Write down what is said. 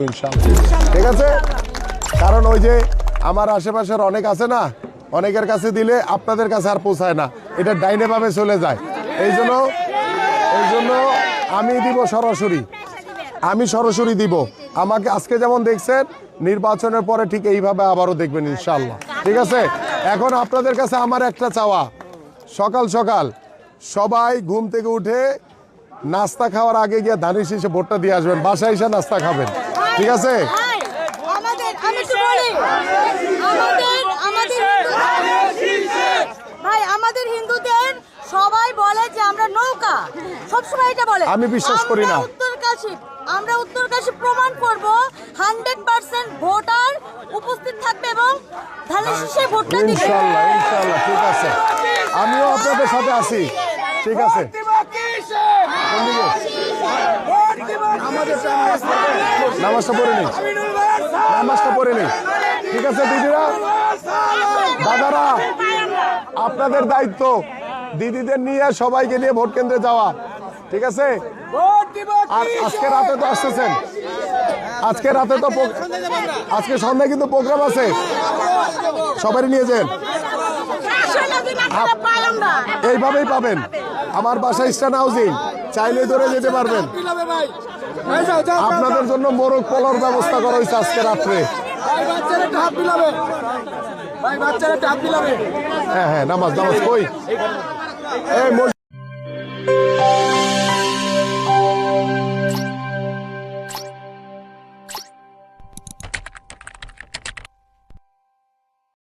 ঠিক আছে, কারণ ওই যে আমার আশেপাশের অনেক আছে না, অনেকের কাছে দিলে আপনাদের কাছে আর পৌঁছায় না, এটা ডাইনে ভাবে চলে যায়। এই জন্য আমি দিব সরাসরি, আমি সরাসরি দিব। আমাকে আজকে যেমন দেখছেন, নির্বাচনের পরে ঠিক এইভাবে আবারও দেখবেন ইনশাল্লাহ। ঠিক আছে, এখন আপনাদের কাছে আমার একটা চাওয়া, সকাল সকাল সবাই ঘুম থেকে উঠে নাস্তা খাওয়ার আগে গিয়ে ধানের শীষে ভোটটা দিয়ে আসবেন, বাসায় এসে নাস্তা খাবেন। ঠিক আছে, ভাই আমাদের হিন্দুদের সবাই বলে যে আমরা নৌকা, সবসময় এটা বলে। আমি বিশ্বাস করি না। আমরা উত্তরকাশী প্রমাণ করব 100% ভোটার উপস্থিত থাকবে এবং ধানের শীষে ভোটটা দিবে ইনশাআল্লাহ। ইনশাআল্লাহ, ঠিক আছে, আমিও আপনাদের সাথে আছি। ঠিক আছে, নামাজটা পড়ে নেই, নামাজটা পড়ে নেই। ঠিক আছে দিদিরা, দাদারা, আপনাদের দায়িত্ব দিদিদের নিয়ে সবাইকে নিয়ে ভোট কেন্দ্রে যাওয়া। ঠিক আছে, আর আজকে রাতে তো আসতেছেন, আজকে রাতে তো আজকে সন্ধ্যায় কিন্তু প্রোগ্রাম আছে, সবাই নিয়ে যান। এইভাবেই পাবেন, আমার বাসা ইস্টার্ন হাউজিং, চাইলে ধরে যেতে পারবেন। আপনাদের জন্য মোরগ পোলার ব্যবস্থা করা হয়েছে আজকে রাত্রে। হ্যাঁ হ্যাঁ, নামাজ কই।